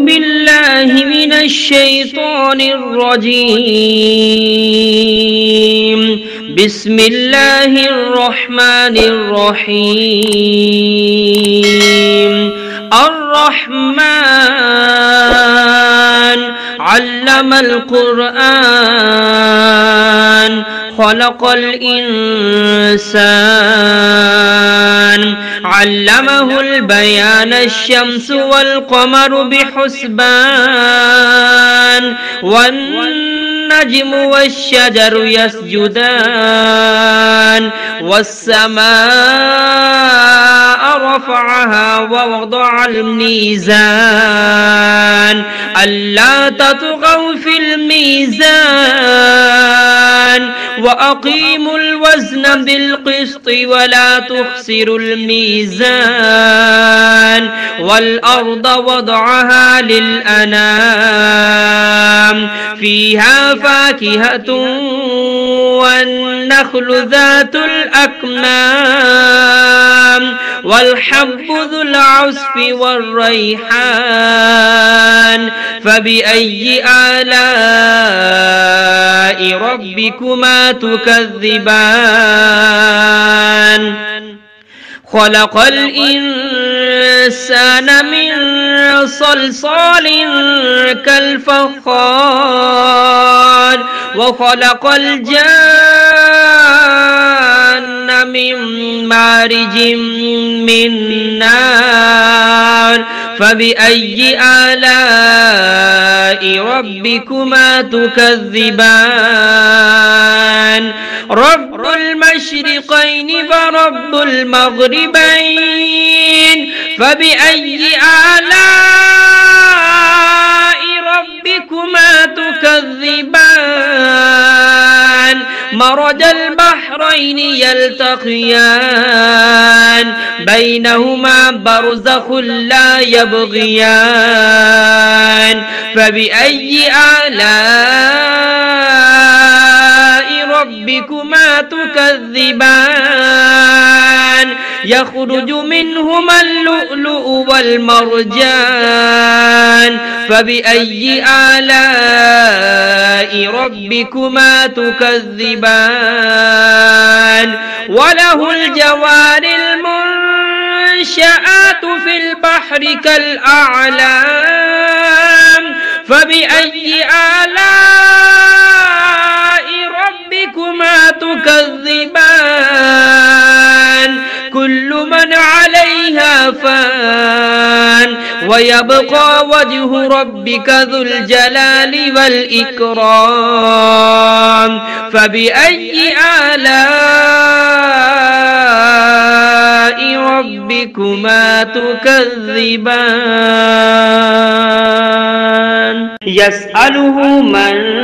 بالله من الشيطان الرجيم. بسم الله الرحمن الرحيم. الرحمن علم القرآن خلق الإنسان علمه البيان الشمس والقمر بحسبان والنجم والشجر يسجدان والسماء رفعها ووضع الميزان ألا تطغوا في الميزان وأقيموا الوزن بالقسط ولا تخسروا الميزان والأرض وضعها للأنام فيها فاكهة والنخل ذات الأكمام والحب ذو العصف والريحان فبأي آلاء ربكما تكذبان خلق الإنسان من صلصال كالفخار وخلق الجان من مارج من نار فبأي آلاء ربكما تكذبان رب المشرقين ورب المغربين فبأي آلاء ربكما تكذبان مرج البحرين يلتقيان بينهما برزخ لا يبغيان فبأي آلاء ربكما تكذبان يخرج منهما اللؤلؤ والمرجان فبأي آلاء ربكما تكذبان وله الجوار المنشآت في البحر كالأعلام فبأي آلاء ربكما تكذبان كل من عليها فان ويبقى وجه ربك ذو الجلال والإكرام فبأي آلاء ربكما تكذبان يسأله من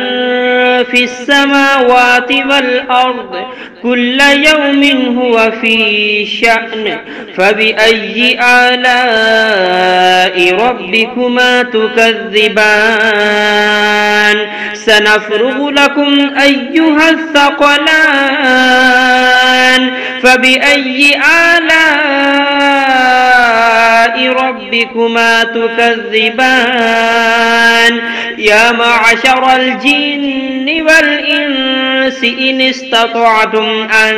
في السماوات والأرض كل يوم هو في شأن فبأي آلاء ربكما تكذبان سنفرغ لكم أيها الثقلان فبأي آلاء ربكما تكذبان يا معشر الجن والإنس إن استطعتم أن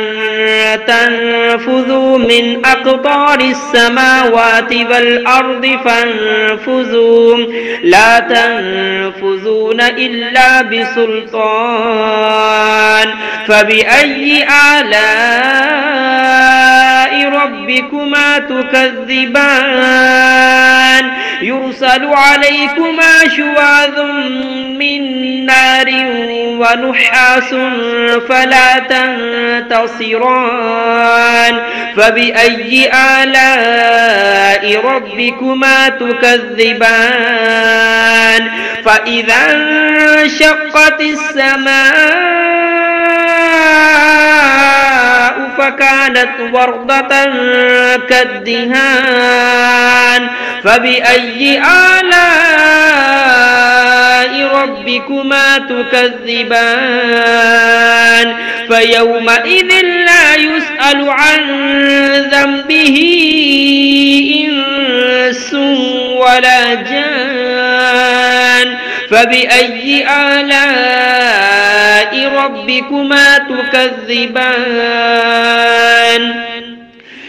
تنفذوا من أقطار السماوات والأرض فانفذوا لا تنفذون إلا بسلطان فبأي آلاء ربكما تكذبان يرسل عليكما شواظ من نار ونحاس فلا تنتصران فبأي آلاء ربكما تكذبان فإذا انشقت السماء فكانت وردة كالدهان فبأي آلاء ربكما تكذبان فيومئذ لا يسأل عن ذنبه إنس ولا جان فبأي آلاء ربكما تكذبان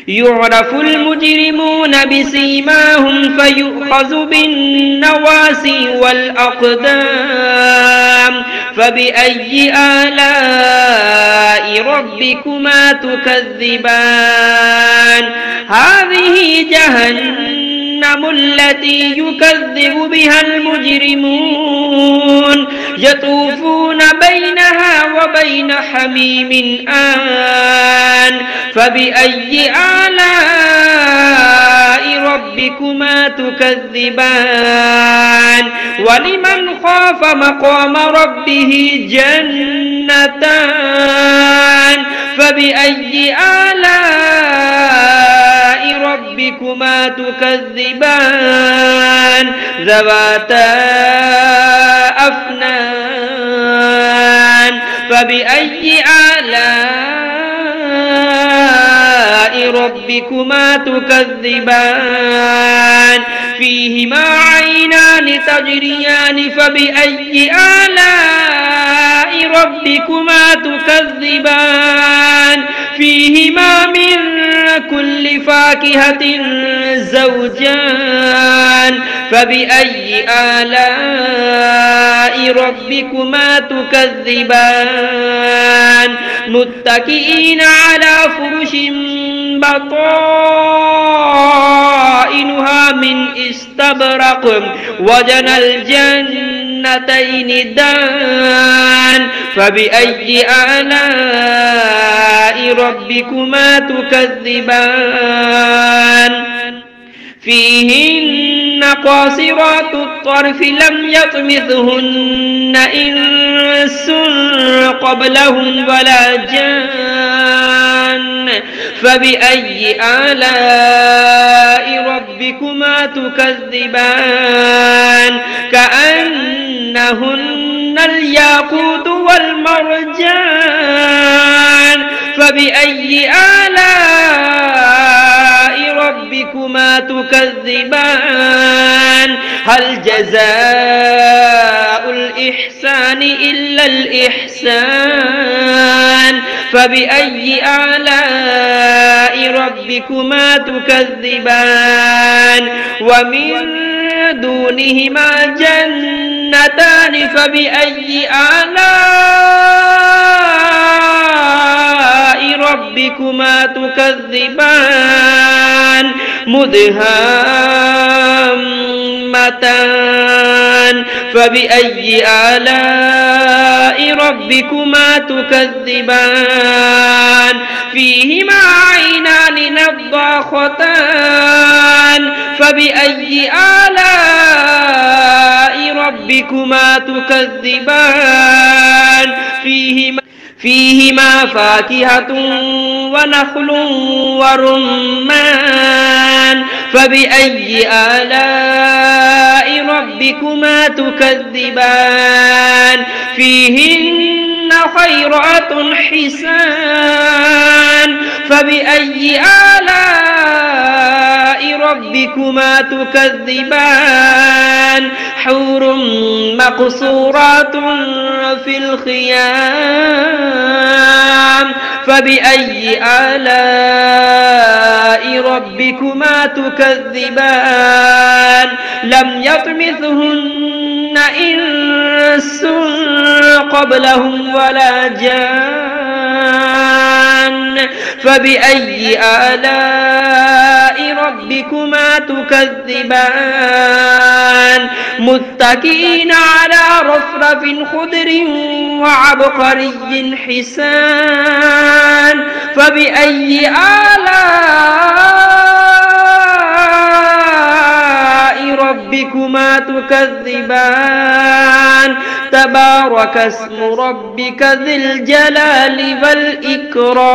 يعرف المجرمون بسيماهم فيؤخذ بالنواسي والأقدام فبأي آلاء ربكما تكذبان هذه جهنم التي يكذب بها المجرمون يطوفون بينها وبين حميم آن فبأي آلاء ربكما تكذبان ولمن خاف مقام ربه جنتان فبأي آلاء ربكما تكذبان ذواتا أفنان فبأي آلاء ربكما تكذبان فيهما عينان تجريان فبأي آلاء ربكما تكذبان فيهما من كل فاكهة زوجان فبأي آلاء ربكما تكذبان متكئين على فرش بطائنها من استبرق وجنى الجنتين دان فبأي آلاء ربكما تكذبان فيهن قاصرات الطرف لم يطمثهن إنس قبلهم ولا جان فبأي آلاء ربكما تكذبان كأنهن الياقوت والمرجان فبأي آلاء ربكما تكذبان هل جزاء الإحسان إلا الإحسان فبأي آلاء ربكما تكذبان ومن دونهما جنتان فبأي آلاء ربكما تكذبان مدهامتان فبأي آلاء ربكما تكذبان فيهما عينان نضاختان فبأي آلاء ربكما تكذبان فيهما فاكهة ونخل ورمان فبأي آلاء ربكما تكذبان فيهن خيرات حسان فبأي آلاء ربكما تكذبان حور مقصورات في الخيام فبأي آلاء ربكما تكذبان لم يطمثهن إنس قبلهم ولا جان فبأي آلاء ربكما تكذبان متكئين على رفرف خضر وعبقري حسان فبأي آلاء ربكما تكذبان تبارك اسم ربك ذي الجلال والإكرام